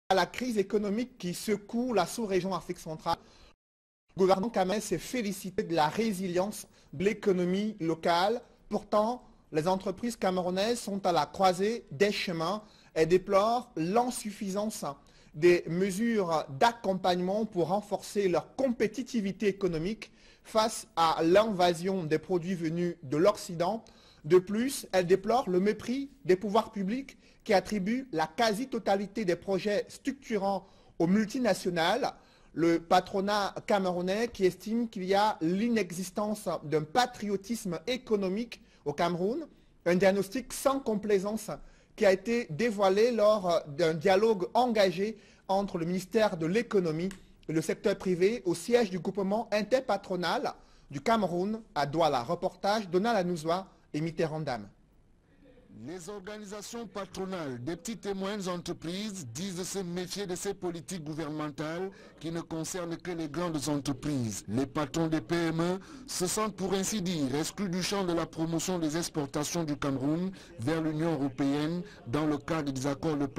à la crise économique qui secoue la sous-région Afrique centrale, le gouvernement camerounais s'est félicité de la résilience de l'économie locale. Pourtant, les entreprises camerounaises sont à la croisée des chemins et déplorent l'insuffisance des mesures d'accompagnement pour renforcer leur compétitivité économique face à l'invasion des produits venus de l'Occident. De plus, elles déplorent le mépris des pouvoirs publics qui attribuent la quasi-totalité des projets structurants aux multinationales. Le patronat camerounais qui estime qu'il y a l'inexistence d'un patriotisme économique au Cameroun, un diagnostic sans complaisance qui a été dévoilé lors d'un dialogue engagé entre le ministère de l'économie et le secteur privé au siège du groupement interpatronal du Cameroun à Douala. Reportage Donald Anouzwa et Mitterrand Dame. Les organisations patronales des petites et moyennes entreprises disent se méfier de ces politiques gouvernementales qui ne concernent que les grandes entreprises. Les patrons des PME se sentent pour ainsi dire exclus du champ de la promotion des exportations du Cameroun vers l'Union européenne dans le cadre des accords de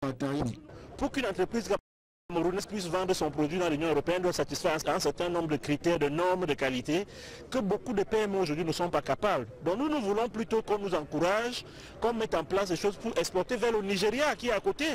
partenariat. Pour qu'une entreprise camerounaise puisse vendre son produit dans l'Union européenne doit satisfaire un certain nombre de critères, de normes de qualité que beaucoup de PME aujourd'hui ne sont pas capables. Donc nous voulons plutôt qu'on nous encourage, qu'on mette en place des choses pour exporter vers le Nigeria qui est à côté,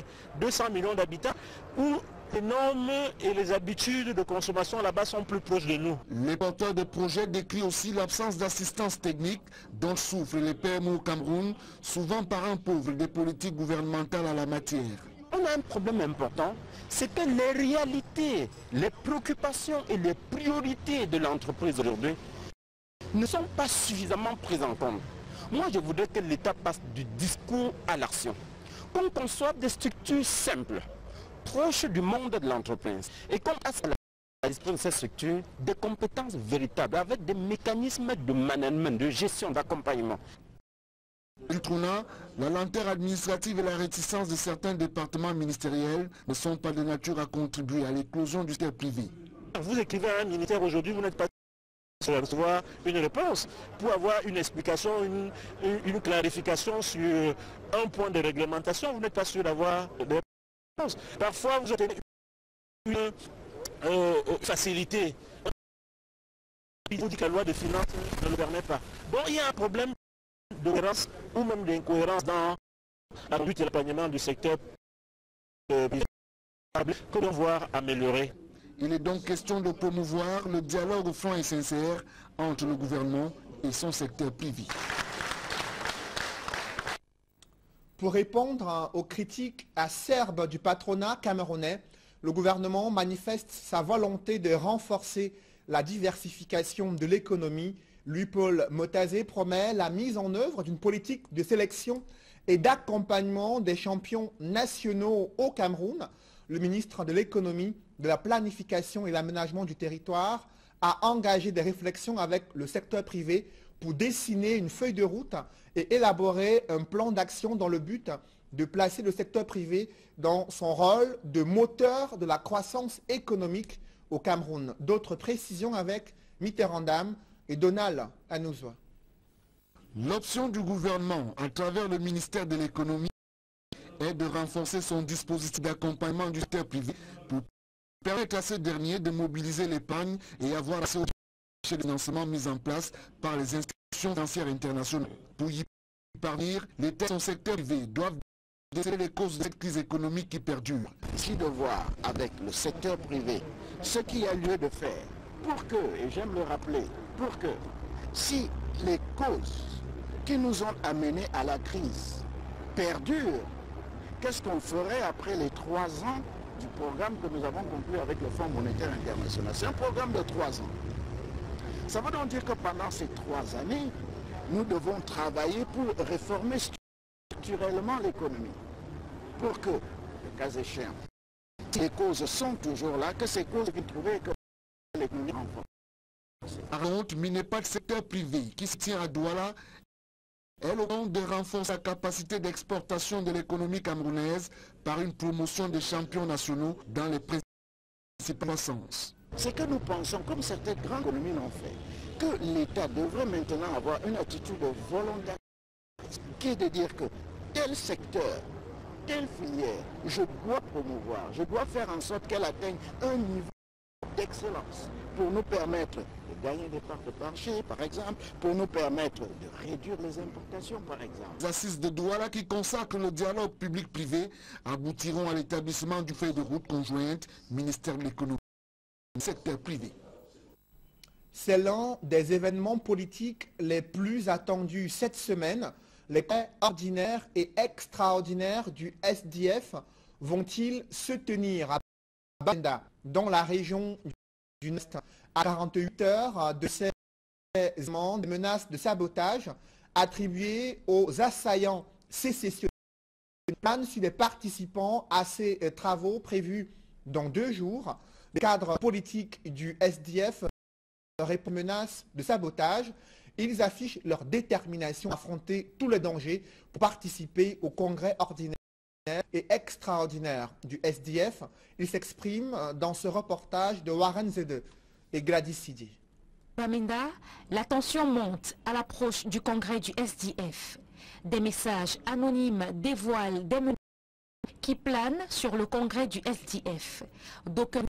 200 millions d'habitants, où les normes et les habitudes de consommation là-bas sont plus proches de nous. Les porteurs de projets décrivent aussi l'absence d'assistance technique dont souffrent les PME au Cameroun, souvent parents pauvres des politiques gouvernementales en la matière. On a un problème important, c'est que les réalités, les préoccupations et les priorités de l'entreprise aujourd'hui ne sont pas suffisamment prises en compte. Moi, je voudrais que l'État passe du discours à l'action. Qu'on conçoive des structures simples, proches du monde de l'entreprise, et qu'on passe à la disposition de ces structures des compétences véritables, avec des mécanismes de management, de gestion, d'accompagnement. La lenteur administrative et la réticence de certains départements ministériels ne sont pas de nature à contribuer à l'éclosion du secteur privé. Vous écrivez à un ministère aujourd'hui, vous n'êtes pas sûr de recevoir une réponse. Pour avoir une explication, une clarification sur un point de réglementation, vous n'êtes pas sûr d'avoir des réponses. Parfois, vous obtenez une facilité. Il vous dit que la loi de finances ne le permet pas. Donc il y a un problème de cohérence ou même d'incohérence dans la lutte et l'accompagnement du secteur privé que l'on voit améliorer. Il est donc question de promouvoir le dialogue franc et sincère entre le gouvernement et son secteur privé. Pour répondre aux critiques acerbes du patronat camerounais, le gouvernement manifeste sa volonté de renforcer la diversification de l'économie. Paul Motazé promet la mise en œuvre d'une politique de sélection et d'accompagnement des champions nationaux au Cameroun. Le ministre de l'économie, de la planification et l'aménagement du territoire a engagé des réflexions avec le secteur privé pour dessiner une feuille de route et élaborer un plan d'action dans le but de placer le secteur privé dans son rôle de moteur de la croissance économique au Cameroun. D'autres précisions avec Mitterrand Dame et Donald Anouzwa. L'option du gouvernement, à travers le ministère de l'économie, est de renforcer son dispositif d'accompagnement du secteur privé pour permettre à ce dernier de mobiliser l'épargne et avoir accès aux financements mis en place par les institutions financières internationales. Pour y parvenir, l'État et son secteur privé doivent déceler les causes de cette crise économique qui perdure. Si de voir avec le secteur privé ce qu'il y a lieu de faire pour que, et j'aime le rappeler, pour que si les causes qui nous ont amenés à la crise perdurent, qu'est-ce qu'on ferait après les 3 ans du programme que nous avons conclu avec le Fonds monétaire international? C'est un programme de 3 ans. Ça veut donc dire que pendant ces 3 années, nous devons travailler pour réformer structurellement l'économie. Pour que, le cas échéant, si les causes sont toujours là, que ces causes qui trouvaient que l'économie renforce. Par contre, mais n'est pas le secteur privé qui se tient à Douala. Elle a donc de renforcer la capacité d'exportation de l'économie camerounaise par une promotion des champions nationaux dans les principales sens. C'est que nous pensons, comme certaines grandes économies l'ont fait, que l'État devrait maintenant avoir une attitude volontaire qui est de dire que tel secteur telle filière, je dois promouvoir, je dois faire en sorte qu'elle atteigne un niveau d'excellence pour nous permettre de gagner des parts de marché, par exemple, pour nous permettre de réduire les importations, par exemple. Les assises de Douala qui consacrent le dialogue public-privé aboutiront à l'établissement du feuille de route conjointe ministère de l'économie et secteur privé. C'est l'un des événements politiques les plus attendus cette semaine. Les congrès ordinaires et extraordinaires du SDF vont-ils se tenir à Bamenda, dans la région du Nord, à 48 heures de ces menaces de sabotage attribuées aux assaillants sécessionnistes planent sur les participants à ces travaux prévus dans 2 jours. Les cadres politiques du SDF répondent aux menaces de sabotage. Ils affichent leur détermination à affronter tous les dangers pour participer au congrès ordinaire et extraordinaire du SDF. Ils s'expriment dans ce reportage de Warren Zede et Gladys Sidi. Bamenda, la tension monte à l'approche du congrès du SDF. Des messages anonymes dévoilent des menaces qui planent sur le congrès du SDF. D'aucuns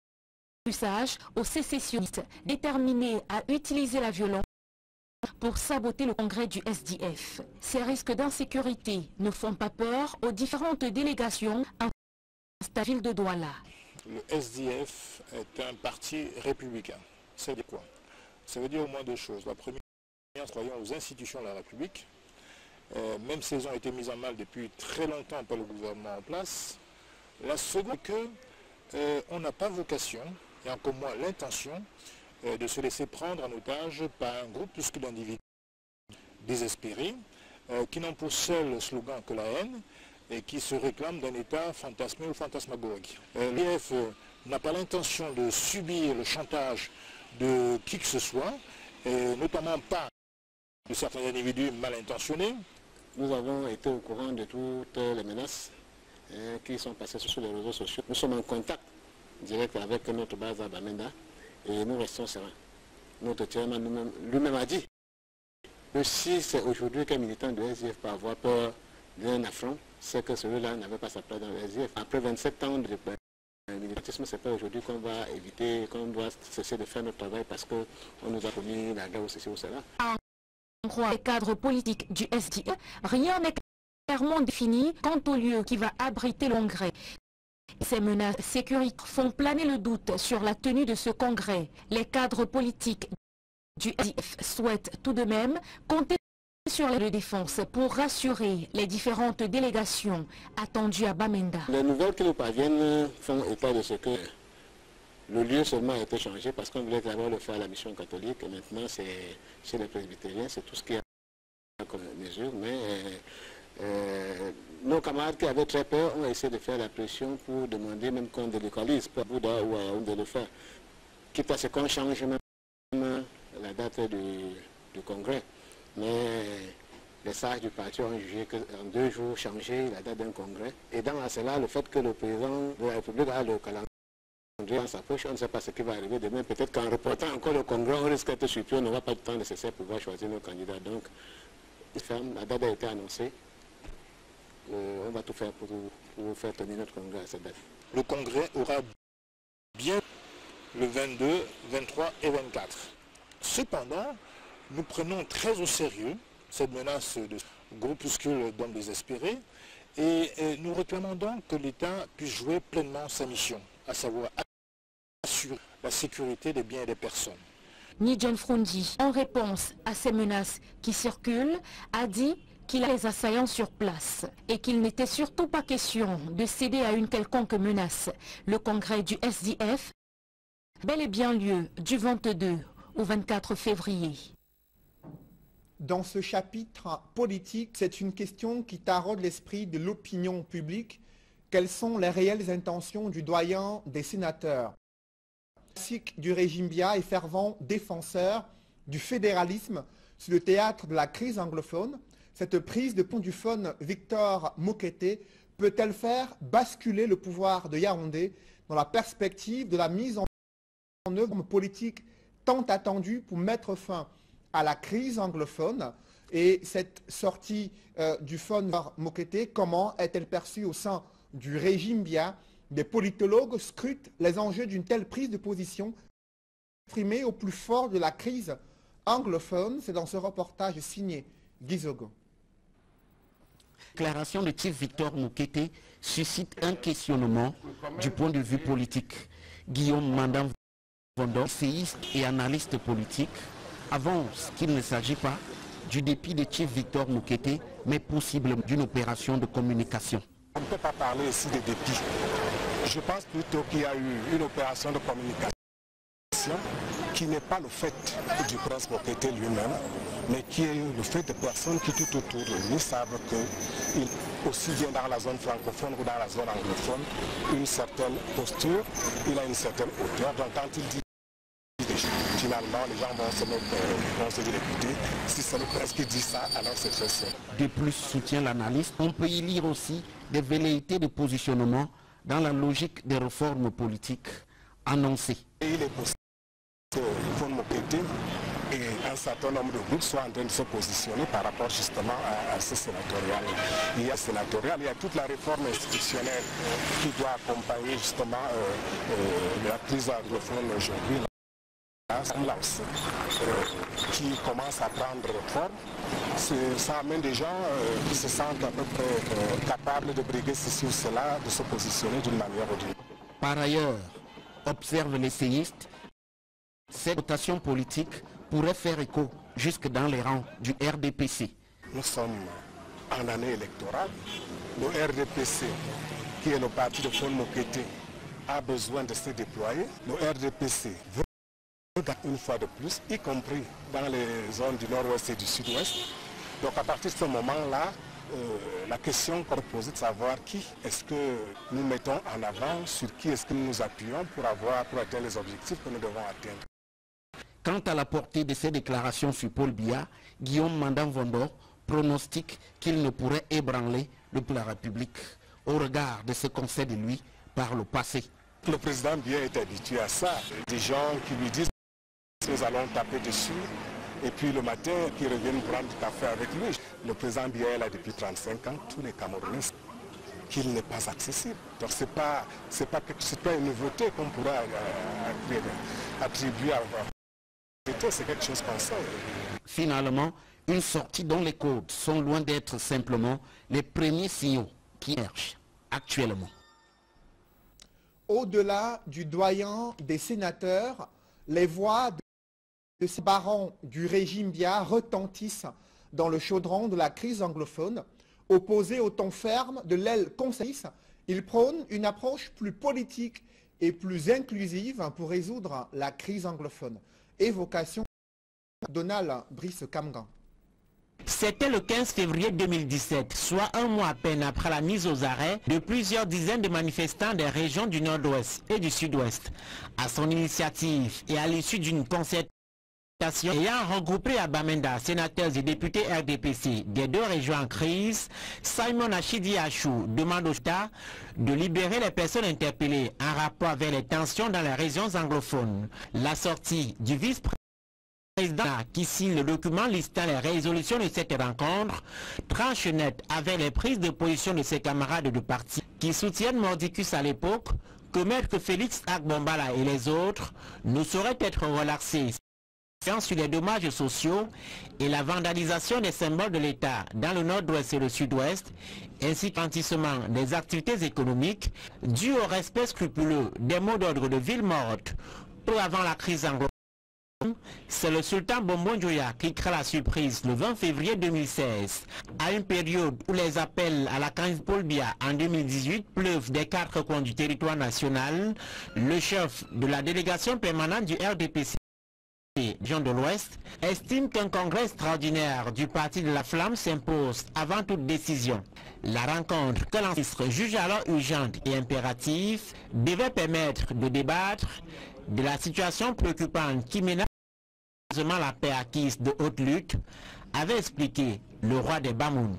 messages aux sécessionnistes déterminés à utiliser la violence pour saboter le congrès du SDF. Ces risques d'insécurité ne font pas peur aux différentes délégations à la ville de Douala. Le SDF est un parti républicain. Ça veut dire quoi? Ça veut dire au moins 2 choses. La première, croyons aux institutions de la République, même si elles ont été mises en mal depuis très longtemps par le gouvernement en place. La seconde, qu'on n'a pas vocation, et encore moins l'intention, de se laisser prendre en otage par un groupuscule d'individus désespérés qui n'ont pour seul slogan que la haine et qui se réclament d'un État fantasmé ou fantasmagorique. L'IF n'a pas l'intention de subir le chantage de qui que ce soit, et notamment pas de certains individus mal intentionnés. Nous avons été au courant de toutes les menaces qui sont passées sur les réseaux sociaux. Nous sommes en contact direct avec notre base à Bamenda. Et nous restons sereins. Notre chairman lui-même a dit que si c'est aujourd'hui qu'un militant de SDF peut avoir peur d'un affront, c'est que celui-là n'avait pas sa place dans le SDF. Après 27 ans de militantisme, c'est pas aujourd'hui qu'on va éviter, qu'on doit cesser de faire notre travail parce qu'on nous a promis la guerre ou ceci ou cela. En croit les cadres politiques du SDF, rien n'est clairement défini quant au lieu qui va abriter le congrès. Ces menaces sécuritaires font planer le doute sur la tenue de ce congrès. Les cadres politiques du SDF souhaitent tout de même compter sur les défense pour rassurer les différentes délégations attendues à Bamenda. Les nouvelles qui nous parviennent font état de ce que le lieu seulement a été changé parce qu'on voulait d'abord le faire à la mission catholique et maintenant c'est chez les presbytériens, c'est tout ce qu'il y a comme mesure, mais nos camarades qui avaient très peur ont essayé de faire la pression pour demander même qu'on délocalise, pas à Bouddha ou à Yaoundé de le faire, quitte à ce qu'on change même la date du congrès. Mais les sages du parti ont jugé qu'en 2 jours, changer la date d'un congrès. Et dans cela, le fait que le président de la République a le calendrier en sa poche, on ne sait pas ce qui va arriver demain. Peut-être qu'en reportant encore le congrès, on risque d'être surpris, on n'aura pas le temps nécessaire pour pouvoir choisir nos candidats. Donc, la date a été annoncée. On va tout faire pour faire tenir notre congrès à cette date. Le congrès aura bien le 22, 23 et 24. Cependant, nous prenons très au sérieux cette menace de groupuscule d'hommes désespérés et nous réclamons donc que l'État puisse jouer pleinement sa mission, à savoir assurer la sécurité des biens et des personnes. Nidjan Frundi, en réponse à ces menaces qui circulent, a dit qu'il a les assaillants sur place et qu'il n'était surtout pas question de céder à une quelconque menace. Le congrès du SDF a bel et bien lieu du 22 au 24 février. Dans ce chapitre politique, c'est une question qui taraude l'esprit de l'opinion publique. Quelles sont les réelles intentions du doyen des sénateurs? Classique du régime Biya et fervent défenseur du fédéralisme sur le théâtre de la crise anglophone, cette prise de pont du phone Victor Mokete peut-elle faire basculer le pouvoir de Yaoundé dans la perspective de la mise en œuvre politique tant attendue pour mettre fin à la crise anglophone? Et cette sortie du Fonds Mokete, comment est-elle perçue au sein du régime Biya? Des politologues scrutent les enjeux d'une telle prise de position exprimée au plus fort de la crise anglophone. C'est dans ce reportage signé Gizogo. La déclaration de Chief Victor Mokete suscite un questionnement du point de vue politique. Guillaume Mandam-Vondor, essayiste et analyste politique, avance qu'il ne s'agit pas du dépit de Chief Victor Mokete, mais possiblement d'une opération de communication. On ne peut pas parler ici de dépit. Je pense plutôt qu'il y a eu une opération de communication qui n'est pas le fait du prince Mokete lui-même, mais qui est le fait de personnes qui tout autour de lui savent qu'il, aussi bien dans la zone francophone ou dans la zone anglophone, une certaine posture, il a une certaine hauteur. Donc quand il dit finalement, les gens vont se dire, écoutez, si c'est le prince qui dit ça, alors c'est très simple. De plus, soutient l'analyste, on peut y lire aussi des velléités de positionnement dans la logique des réformes politiques annoncées. Et il est possible que Fonds Mokete et un certain nombre de groupes soient en train de se positionner par rapport justement à ce sénatorial. Il y a sénatorial, il y a toute la réforme institutionnelle qui doit accompagner justement la crise anglophone aujourd'hui. Là aussi, qui commence à prendre forme, ça amène des gens qui se sentent à peu près capables de briguer ceci ou cela, de se positionner d'une manière ou d'une autre. Par ailleurs, observe l'essayiste, cette rotation politique pourrait faire écho jusque dans les rangs du RDPC. Nous sommes en année électorale. Le RDPC, qui est le parti de Fonds Mokete, a besoin de se déployer. Le RDPC veut une fois de plus, y compris dans les zones du nord-ouest et du sud-ouest. Donc à partir de ce moment-là, la question qu'on pose est de savoir qui est-ce que nous mettons en avant, sur qui est-ce que nous nous appuyons pour atteindre les objectifs que nous devons atteindre. Quant à la portée de ces déclarations sur Paul Biya, Guillaume Mandam-Vondor pronostique qu'il ne pourrait ébranler le plan de la République au regard de ce qu'on sait de lui par le passé. Le président Biya est habitué à ça. Des gens qui lui disent nous allons taper dessus et puis le matin qui reviennent prendre du café avec lui. Le président Biya est là depuis 35 ans, tous les Camerounais qu'il n'est pas accessible. Donc c'est pas une nouveauté qu'on pourra attribuer à c'est quelque chose qu'on sait. Finalement, une sortie dont les codes sont loin d'être simplement les premiers signaux qui émergent actuellement. Au-delà du doyen des sénateurs, les voix de ces barons du régime Biya retentissent dans le chaudron de la crise anglophone. Opposés au ton ferme de l'aile conseilliste, ils prônent une approche plus politique et plus inclusive pour résoudre la crise anglophone. Évocation Donald Brice-Kamgan. C'était le 15 février 2017, soit un mois à peine après la mise aux arrêts de plusieurs dizaines de manifestants des régions du nord-ouest et du sud-ouest. À son initiative et à l'issue d'une concertation ayant regroupé à Bamenda sénateurs et députés RDPC des deux régions en crise, Simon Achidi Achou demande au État de libérer les personnes interpellées en rapport avec les tensions dans les régions anglophones. La sortie du vice-président qui signe le document listant les résolutions de cette rencontre tranche net avec les prises de position de ses camarades de parti qui soutiennent Mordicus à l'époque que Maître Félix Agbombala et les autres ne sauraient être relaxés sur les dommages sociaux et la vandalisation des symboles de l'État dans le nord-ouest et le sud-ouest, ainsi qu'un des activités économiques dues au respect scrupuleux des mots d'ordre de ville morte peu avant la crise anglo-saxonne. C'est le sultan Bombo Njoya qui crée la surprise le 20 février 2016, à une période où les appels à la candidature Paul Biya en 2018 pleuvent des 4 coins du territoire national. Le chef de la délégation permanente du RDPC Région de l'Ouest estime qu'un congrès extraordinaire du Parti de la Flamme s'impose avant toute décision. La rencontre que l'ancien juge alors urgente et impérative devait permettre de débattre de la situation préoccupante qui menace la paix acquise de haute lutte, avait expliqué le roi des Bamoun.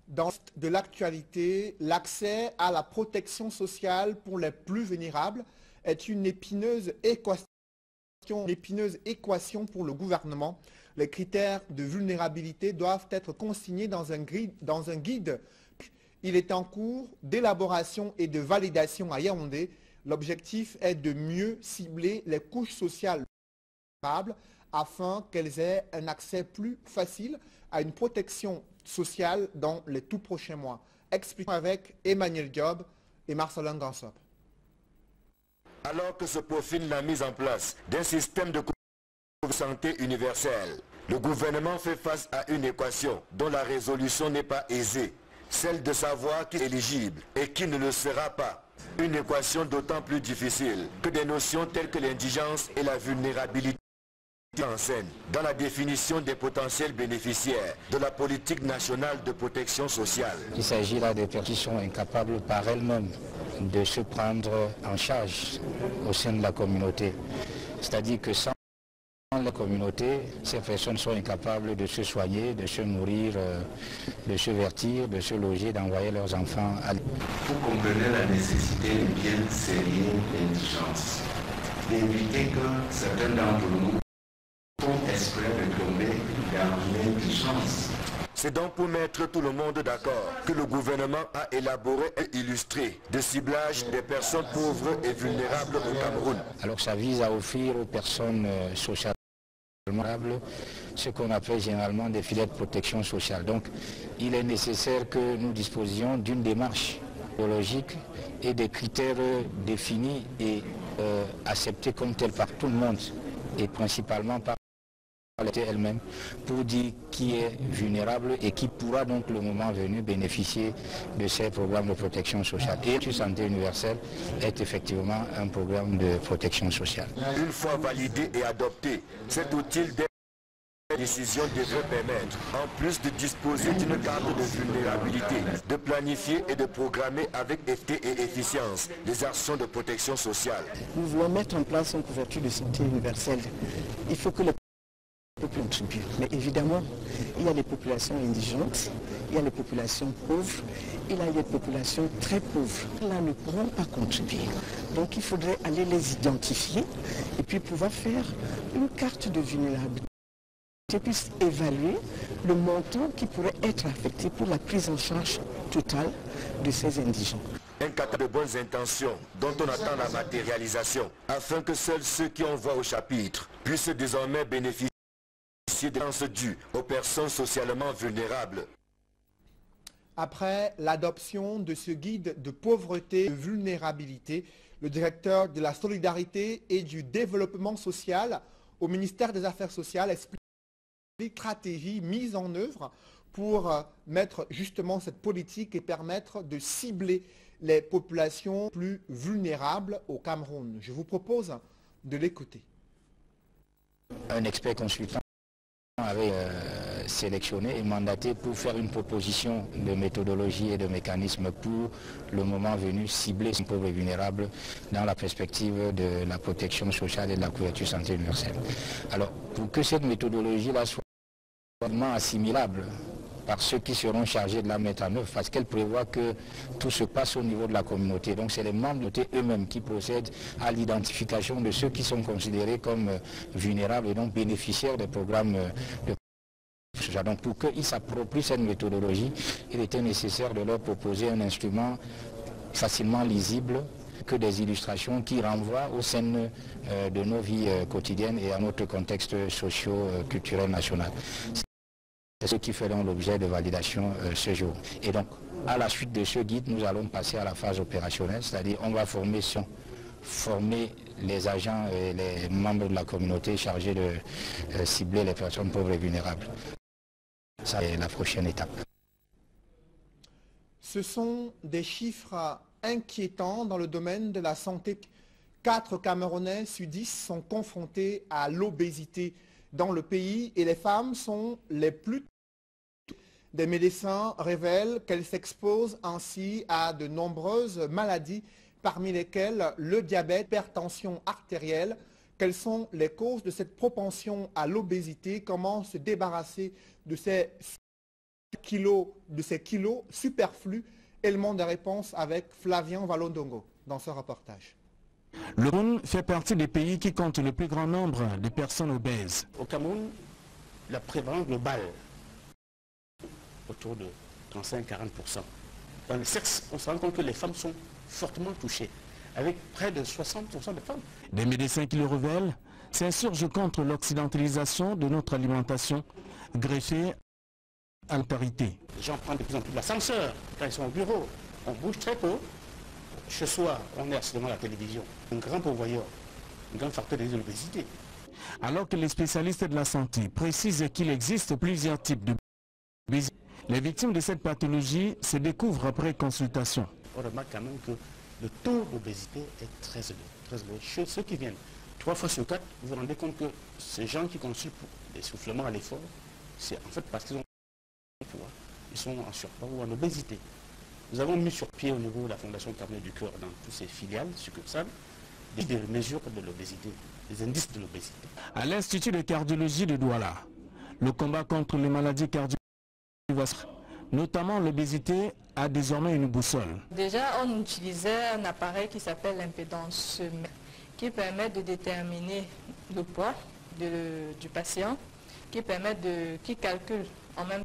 Dans de l'actualité, l'accès à la protection sociale pour les plus vulnérables est une épineuse équation pour le gouvernement. Les critères de vulnérabilité doivent être consignés dans un guide. Il est en cours d'élaboration et de validation à Yaoundé. L'objectif est de mieux cibler les couches sociales vulnérables afin qu'elles aient un accès plus facile à une protection sociale dans les tout prochains mois. Expliquons avec Emmanuel Diop et Marcelin Gansop. Alors que se profile la mise en place d'un système de santé universelle, le gouvernement fait face à une équation dont la résolution n'est pas aisée, celle de savoir qui est éligible et qui ne le sera pas. Une équation d'autant plus difficile que des notions telles que l'indigence et la vulnérabilité en scène dans la définition des potentiels bénéficiaires de la politique nationale de protection sociale. Il s'agit là des personnes qui sont incapables par elles-mêmes de se prendre en charge au sein de la communauté. C'est-à-dire que sans la communauté, ces personnes sont incapables de se soigner, de se nourrir, de se vertir, de se loger, d'envoyer leurs enfants à l'école. Vous comprenez la nécessité de bien serrer l'indigence, d'éviter que certains d'entre nous font exprès de tomber dans l'indigence. C'est donc pour mettre tout le monde d'accord que le gouvernement a élaboré et illustré des ciblages des personnes pauvres et vulnérables au Cameroun. Alors ça vise à offrir aux personnes sociales vulnérables ce qu'on appelle généralement des filets de protection sociale. Donc il est nécessaire que nous disposions d'une démarche biologique et des critères définis et acceptés comme tels par tout le monde et principalement par elle-même pour dire qui est vulnérable et qui pourra donc le moment venu bénéficier de ces programmes de protection sociale. Et la santé universelle est effectivement un programme de protection sociale. Une fois validé et adopté, cet outil des décisions devrait permettre, en plus de disposer d'une carte de vulnérabilité, de planifier et de programmer avec effet et efficience les actions de protection sociale. Nous voulons mettre en place une couverture de santé universelle. Il faut que les contribuent. Mais évidemment, il y a les populations indigentes, il y a les populations pauvres, il y a les populations très pauvres. Là, ne pourront pas contribuer. Donc il faudrait aller les identifier et puis pouvoir faire une carte de vulnérabilité qui puisse évaluer le montant qui pourrait être affecté pour la prise en charge totale de ces indigents. Un cadre de bonnes intentions dont on attend la matérialisation afin que seuls ceux qui ont voix au chapitre puissent désormais bénéficier des danses dues aux personnes socialement vulnérables. Après l'adoption de ce guide de pauvreté et de vulnérabilité, le directeur de la solidarité et du développement social au ministère des Affaires sociales explique les stratégies mises en œuvre pour mettre justement cette politique et permettre de cibler les populations plus vulnérables au Cameroun. Je vous propose de l'écouter. Un expert consultant avait sélectionné et mandaté pour faire une proposition de méthodologie et de mécanismes pour le moment venu cibler les pauvres et vulnérables dans la perspective de la protection sociale et de la couverture santé universelle. Alors pour que cette méthodologie-là soit assimilable par ceux qui seront chargés de la mettre en œuvre, parce qu'elle prévoit que tout se passe au niveau de la communauté. Donc c'est les membres eux-mêmes qui procèdent à l'identification de ceux qui sont considérés comme vulnérables et donc bénéficiaires des programmes de social. Donc pour qu'ils s'approprient cette méthodologie, il était nécessaire de leur proposer un instrument facilement lisible, que des illustrations qui renvoient aux scènes de nos vies quotidiennes et à notre contexte socio-culturel national. C'est ce qui feront l'objet de validation ce jour. Et donc, à la suite de ce guide, nous allons passer à la phase opérationnelle, c'est-à-dire on va former les agents et les membres de la communauté chargés de cibler les personnes pauvres et vulnérables. Ça, c'est la prochaine étape. Ce sont des chiffres inquiétants dans le domaine de la santé. 4 Camerounais sur 10 sont confrontés à l'obésité dans le pays et les femmes sont les plus touchées. Des médecins révèlent qu'elles s'exposent ainsi à de nombreuses maladies, parmi lesquelles le diabète, l'hypertension artérielle. Quelles sont les causes de cette propension à l'obésité? Comment se débarrasser de ces kilos superflus? Élément de réponse avec Flavien Valondongo dans ce reportage. Le Cameroun fait partie des pays qui comptent le plus grand nombre de personnes obèses. Au Cameroun, la prévalence globale autour de 35-40%. Dans le sexe, on se rend compte que les femmes sont fortement touchées, avec près de 60% de femmes. Des médecins qui le révèlent s'insurgent contre l'occidentalisation de notre alimentation, greffée à la parité. Les gens prennent de plus en plus l'ascenseur quand ils sont au bureau. On bouge très peu. Chez soi, on est devant la télévision. Un grand pourvoyeur, un grand facteur de l'obésité. Alors que les spécialistes de la santé précisent qu'il existe plusieurs types d'obésité, les victimes de cette pathologie se découvrent après consultation. On remarque quand même que le taux d'obésité est très élevé. Chez ceux qui viennent 3 fois sur 4, vous vous rendez compte que ces gens qui consultent pour l'essoufflement à l'effort, c'est en fait parce qu'ils sont en surpoids ou en obésité. Nous avons mis sur pied au niveau de la Fondation Carnet du Cœur, dans toutes ses filiales, succursales, des mesures de l'obésité, des indices de l'obésité. À l'Institut de cardiologie de Douala, le combat contre les maladies cardiovasculaires, notamment l'obésité, a désormais une boussole. Déjà, on utilisait un appareil qui s'appelle l'impédance, qui permet de déterminer le poids du patient, qui calcule en même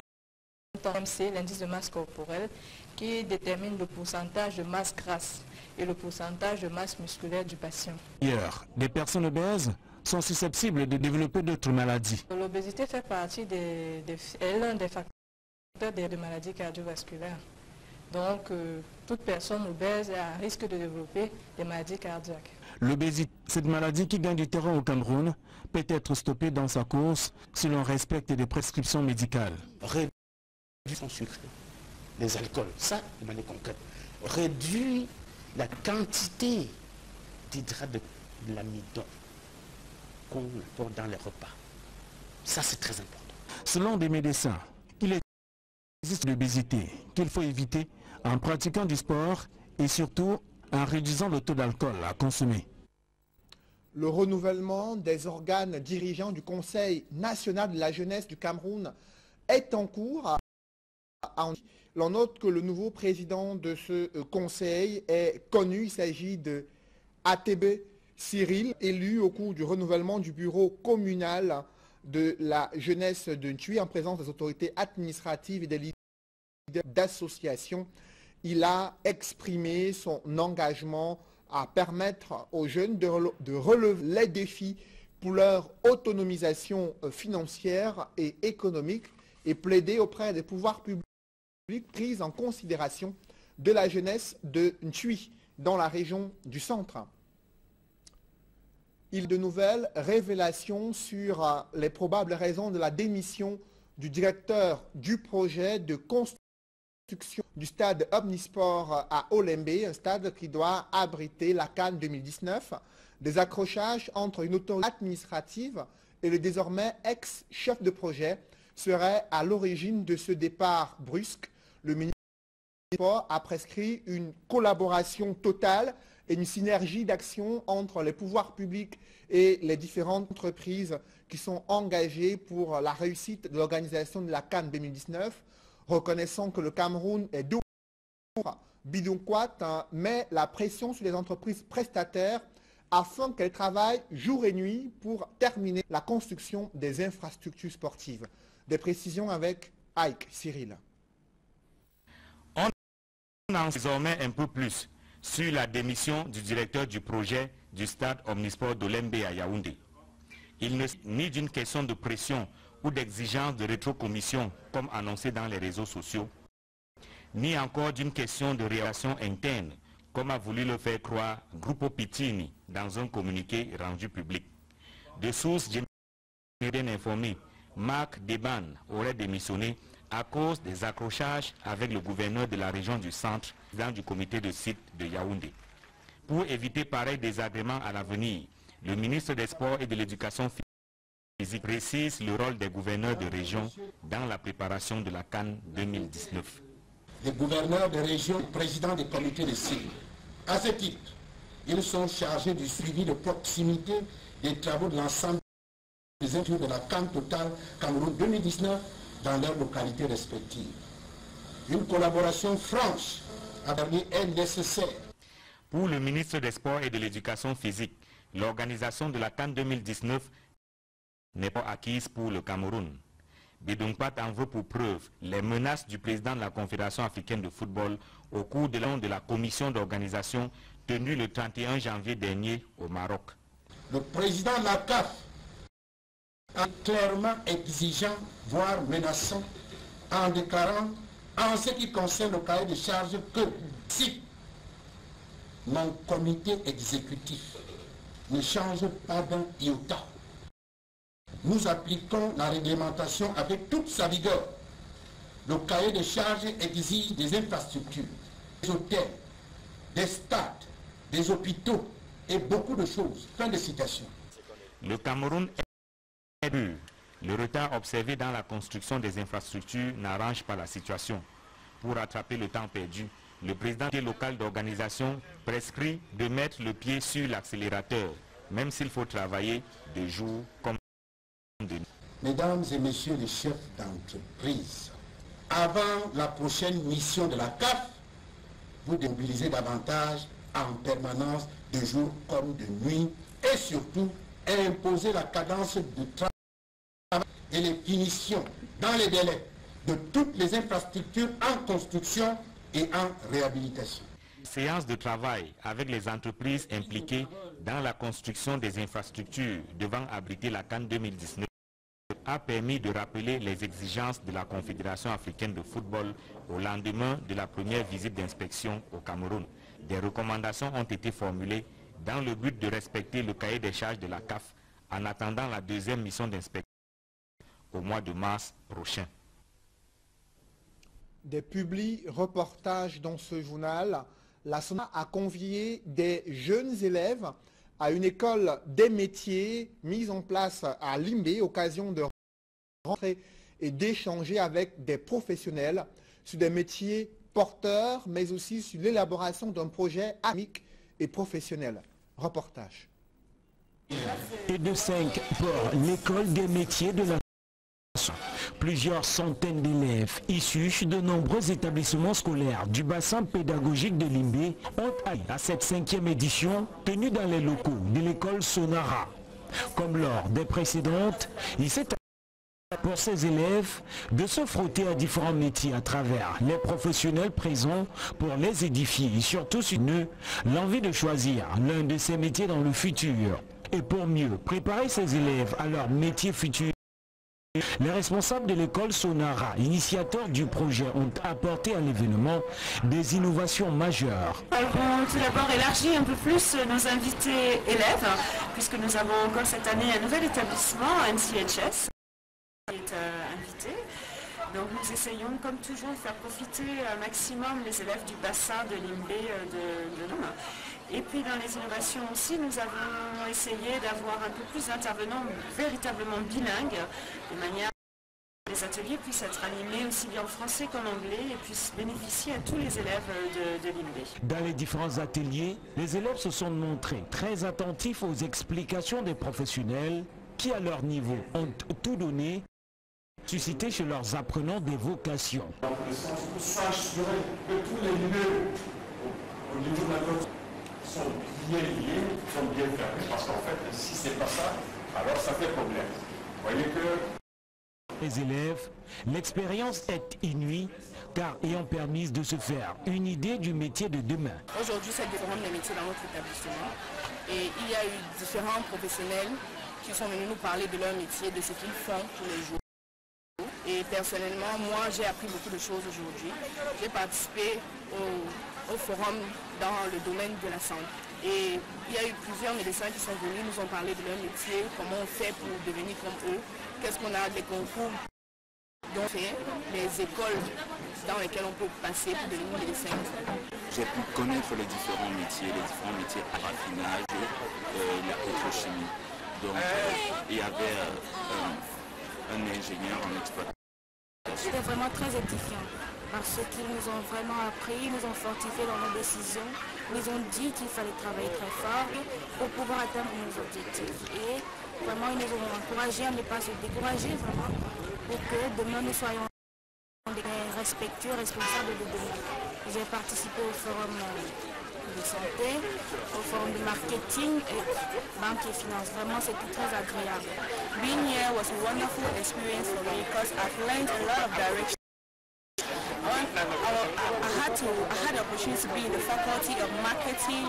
temps l'IMC, l'indice de masse corporelle, qui détermine le pourcentage de masse grasse et le pourcentage de masse musculaire du patient. D'ailleurs, des personnes obèses sont susceptibles de développer d'autres maladies. L'obésité fait partie l'un des facteurs de maladies cardiovasculaires. Donc, toute personne obèse est à risque de développer des maladies cardiaques. L'obésité, cette maladie qui gagne du terrain au Cameroun, peut être stoppée dans sa course si l'on respecte des prescriptions médicales. Réduire son sucre, les alcools, ça de manière concrète. Réduire la quantité d'hydrates de l'amidon qu'on apporte dans les repas. Ça, c'est très important. Selon des médecins, il existe l'obésité qu'il faut éviter en pratiquant du sport et surtout en réduisant le taux d'alcool à consommer. Le renouvellement des organes dirigeants du Conseil national de la jeunesse du Cameroun est en cours. L'on note que le nouveau président de ce conseil est connu. Il s'agit de ATB Cyril, élu au cours du renouvellement du bureau communal de la jeunesse de Ntui en présence des autorités administratives et des leaders d'associations. Il a exprimé son engagement à permettre aux jeunes de relever les défis pour leur autonomisation financière et économique et plaider auprès des pouvoirs publics prise en considération de la jeunesse de Ntui dans la région du centre. Il y a de nouvelles révélations sur les probables raisons de la démission du directeur du projet de construction du stade Omnisport à Olembe, un stade qui doit abriter la CAN 2019. Des accrochages entre une autorité administrative et le désormais ex-chef de projet seraient à l'origine de ce départ brusque. Le ministère des Sports a prescrit une collaboration totale et une synergie d'action entre les pouvoirs publics et les différentes entreprises qui sont engagées pour la réussite de l'organisation de la CAN 2019, reconnaissant que le Cameroun est bidonquat, met la pression sur les entreprises prestataires afin qu'elles travaillent jour et nuit pour terminer la construction des infrastructures sportives. Des précisions avec Ike Cyril. On en sait désormais un peu plus sur la démission du directeur du projet du stade Omnisport d'Olembe à Yaoundé. Il ne s'agit ni d'une question de pression ou d'exigence de rétrocommission comme annoncé dans les réseaux sociaux, ni encore d'une question de réaction interne comme a voulu le faire croire Gruppo Pittini dans un communiqué rendu public. De sources bien informées, Marc Deban aurait démissionné à cause des accrochages avec le gouverneur de la région du centre dans du comité de site de Yaoundé. Pour éviter pareil désagrément à l'avenir, le ministre des Sports et de l'Éducation physique précise le rôle des gouverneurs de région dans la préparation de la CAN 2019. Les gouverneurs de région, présidents des comités de site. À ce titre, ils sont chargés du suivi de proximité des travaux de l'ensemble des inclus de la CAN Total Cameroun 2019 dans leurs localités respectives. Une collaboration franche est nécessaire. Pour le ministre des Sports et de l'Éducation physique, l'organisation de la CAN 2019 n'est pas acquise pour le Cameroun. Bédongpat en veut pour preuve les menaces du président de la Confédération africaine de football au cours de la commission d'organisation tenue le 31 janvier dernier au Maroc. Le président de la CAF est clairement exigeant, voire menaçant, en déclarant en ce qui concerne le cahier de charges que si mon comité exécutif ne change pas d'un iota, nous appliquons la réglementation avec toute sa vigueur. Le cahier de charges exige des infrastructures, des hôtels, des stades, des hôpitaux et beaucoup de choses. Fin de citation. Le Cameroun est dur. Le retard observé dans la construction des infrastructures n'arrange pas la situation. Pour rattraper le temps perdu, le président local d'organisation prescrit de mettre le pied sur l'accélérateur, même s'il faut travailler de jour comme de nuit. Mesdames et messieurs les chefs d'entreprise, avant la prochaine mission de la CAF, vous mobilisez davantage en permanence de jour comme de nuit et surtout imposer la cadence de travail et les finitions dans les délais de toutes les infrastructures en construction et en réhabilitation. Séance de travail avec les entreprises impliquées dans la construction des infrastructures devant abriter la CAN 2019 a permis de rappeler les exigences de la Confédération africaine de football au lendemain de la première visite d'inspection au Cameroun. Des recommandations ont été formulées dans le but de respecter le cahier des charges de la CAF en attendant la deuxième mission d'inspection au mois de mars prochain. Des publi-reportages dans ce journal, la SONA a convié des jeunes élèves à une école des métiers mise en place à Limbé, occasion de rentrer et d'échanger avec des professionnels sur des métiers porteurs, mais aussi sur l'élaboration d'un projet amique et professionnel. Reportage. Et de 5 pour l'école des métiers de la plusieurs centaines d'élèves issus de nombreux établissements scolaires du bassin pédagogique de Limbé ont allé à cette 5e édition tenue dans les locaux de l'école Sonara. Comme lors des précédentes, il s'est pour ces élèves de se frotter à différents métiers à travers les professionnels présents pour les édifier et surtout sur eux l'envie de choisir l'un de ces métiers dans le futur. Et pour mieux préparer ces élèves à leur métier futur, les responsables de l'école Sonara, initiateurs du projet, ont apporté à l'événement des innovations majeures. Nous allons tout d'abord élargir un peu plus nos invités élèves, puisque nous avons encore cette année un nouvel établissement, NCHS, qui est invité. Donc nous essayons, comme toujours, de faire profiter un maximum les élèves du bassin de Limbé de Lom. Et puis dans les innovations aussi, nous avons essayé d'avoir un peu plus d'intervenants véritablement bilingues, de manière que les ateliers puissent être animés aussi bien en français qu'en anglais et puissent bénéficier à tous les élèves de Limbé. Dans les différents ateliers, les élèves se sont montrés très attentifs aux explications des professionnels qui, à leur niveau, ont tout donné, suscité chez leurs apprenants des vocations. Donc le sens pour s'assurer que tous les nœuds au niveau de la côte sont bien liés, sont bien fermés, parce qu'en fait, si c'est pas ça, alors ça fait problème. Vous voyez que... Les élèves, l'expérience est inouïe, car ayant permis de se faire une idée du métier de demain. Aujourd'hui, c'est le forum des métiers dans notre établissement. Et il y a eu différents professionnels qui sont venus nous parler de leur métier, de ce qu'ils font tous les jours. Et personnellement, moi, j'ai appris beaucoup de choses aujourd'hui. J'ai participé au forum dans le domaine de la santé. Et il y a eu plusieurs médecins qui sont venus, nous ont parlé de leur métier, comment on fait pour devenir comme eux, qu'est-ce qu'on a des concours, donc les écoles dans lesquelles on peut passer pour devenir médecin. J'ai pu connaître les différents métiers à raffinage, la pétrochimie. Donc il y avait un ingénieur en exploitation. C'était vraiment très édifiant parce qu'ils nous ont vraiment appris, nous ont fortifié dans nos décisions, nous ont dit qu'il fallait travailler très fort pour pouvoir atteindre nos objectifs. Et vraiment, ils nous ont encouragés à ne pas se décourager vraiment pour que demain nous soyons des respectueux, responsables de demain. J'ai participé au forum de santé, aux formes de marketing et banque et finance. Vraiment, c'était très agréable. Being here was a wonderful experience for me because I've learned a lot of direction. I had the opportunity to be in the faculty of marketing,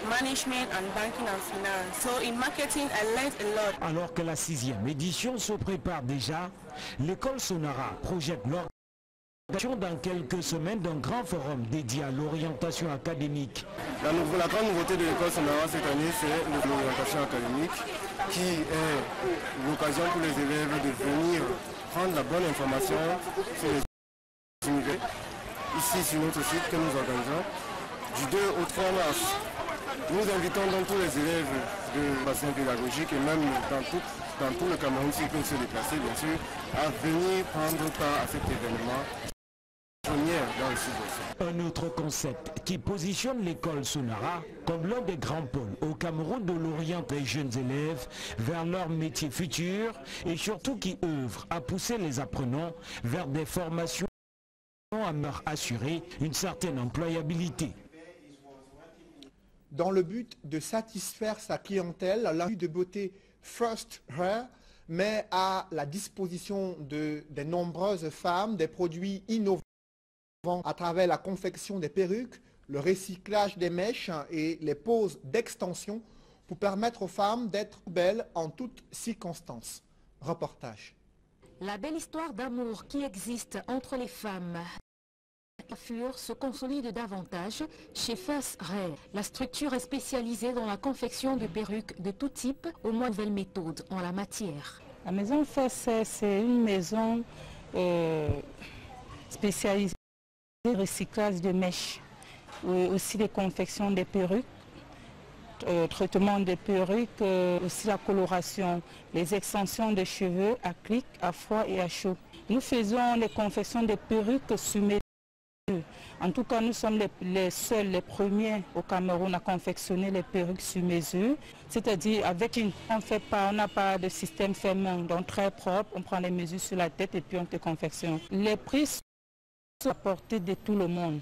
management and banking and finance. So in marketing, I learned a lot. Alors que la 6e édition se prépare déjà, l'école Sonara projette l'organisation dans quelques semaines d'un grand forum dédié à l'orientation académique. La grande nouveauté de l'école Sonara cette année, c'est l'orientation académique qui est l'occasion pour les élèves de venir prendre la bonne information sur les universités. Ici sur notre site que nous organisons du 2 au 3 mars. Nous invitons donc tous les élèves de bassin pédagogique et même dans tout le Cameroun s'ils peuvent se déplacer bien sûr à venir prendre part à cet événement dans le sud-ouest. Un autre concept qui positionne l'école Sonara comme l'un des grands pôles au Cameroun de l'orienter les jeunes élèves vers leur métier futur et surtout qui œuvre à pousser les apprenants vers des formations à leur assurer une certaine employabilité. Dans le but de satisfaire sa clientèle, l'Institut de beauté First Hair met à la disposition de nombreuses femmes des produits innovants à travers la confection des perruques, le recyclage des mèches et les poses d'extension pour permettre aux femmes d'être belles en toutes circonstances. Reportage. La belle histoire d'amour qui existe entre les femmes. La coiffure se consolide davantage chez Fess Hair. La structure est spécialisée dans la confection de perruques de tout type aux moins nouvelles méthodes en la matière. La maison Fess Hair, c'est une maison spécialisée dans le recyclage de mèches, aussi les confections des perruques. Traitement des perruques, aussi la coloration, les extensions de cheveux à clic, à froid et à chaud. Nous faisons les confections des perruques sur mesure. En tout cas, nous sommes les seuls, les premiers au Cameroun à confectionner les perruques sur mesure. C'est-à-dire avec on n'a pas de système fait main, donc très propre, on prend les mesures sur la tête et puis on te confectionne. Les prix sont à portée de tout le monde.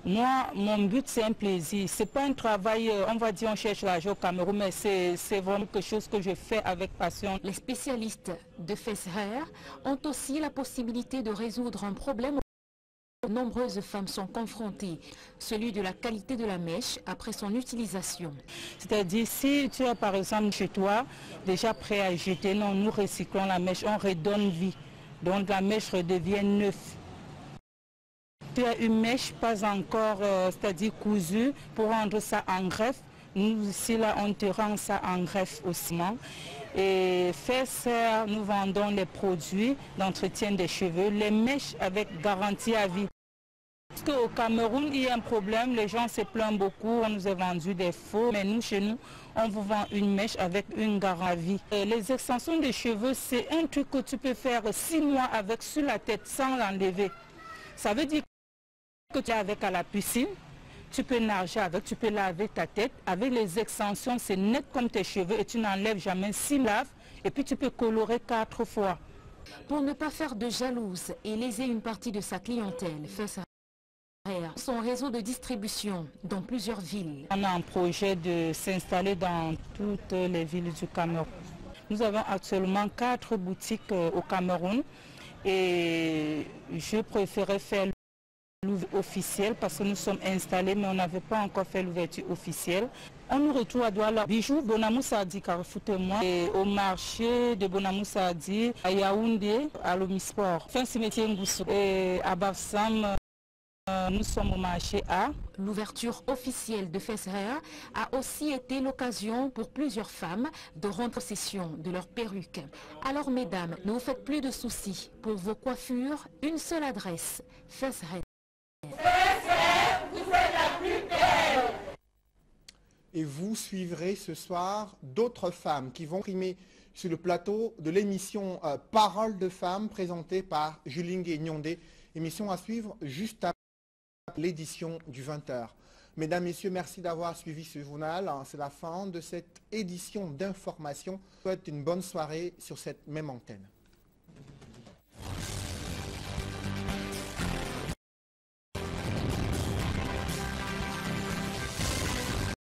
Moi, mon but, c'est un plaisir. Ce n'est pas un travail, on va dire, on cherche l'argent au Cameroun, mais c'est vraiment quelque chose que je fais avec passion. Les spécialistes de Fess Hair ont aussi la possibilité de résoudre un problème auquel de nombreuses femmes sont confrontées, celui de la qualité de la mèche après son utilisation. C'est-à-dire, si tu as par exemple chez toi, déjà prêt à jeter, non, nous recyclons la mèche, on redonne vie. Donc la mèche redevient neuve. Tu as une mèche pas encore, c'est-à-dire cousue, pour rendre ça en greffe. Nous ici, là, on te rend ça en greffe aussi. Et Fess Hair, nous vendons les produits d'entretien des cheveux, les mèches avec garantie à vie. Parce qu'au Cameroun, il y a un problème, les gens se plaignent beaucoup, on nous a vendu des faux, mais nous, chez nous, on vous vend une mèche avec une garantie à vie. Et les extensions des cheveux, c'est un truc que tu peux faire 6 mois avec sur la tête sans l'enlever. Ça veut dire que tu es avec à la piscine, tu peux nager avec, tu peux laver ta tête. Avec les extensions, c'est net comme tes cheveux et tu n'enlèves jamais 6 laves et puis tu peux colorer 4 fois. Pour ne pas faire de jalouse et léser une partie de sa clientèle, Fess Hair, son réseau de distribution dans plusieurs villes. On a un projet de s'installer dans toutes les villes du Cameroun. Nous avons actuellement 4 boutiques au Cameroun et je préférais faire l'ouverture officielle parce que nous sommes installés mais on n'avait pas encore fait l'ouverture officielle. On nous retrouve à Douala, Bijou, Bonamou-Sardi, Carrefour Témoin, et au marché de Bonamou-Sardi, à Yaoundé, à l'Omisport. Enfin, cimetière Ngoussou. Et à Bafsam, nous sommes au marché A. L'ouverture officielle de Fess Hair a aussi été l'occasion pour plusieurs femmes de rendre possession de leurs perruques. Alors mesdames, ne vous faites plus de soucis. Pour vos coiffures, une seule adresse, Fess Hair. Et vous suivrez ce soir d'autres femmes qui vont primer sur le plateau de l'émission Parole de femmes présentée par Julingue Nyondé. Émission à suivre juste après l'édition du 20h. Mesdames, Messieurs, merci d'avoir suivi ce journal. C'est la fin de cette édition d'information. Je vous souhaite une bonne soirée sur cette même antenne.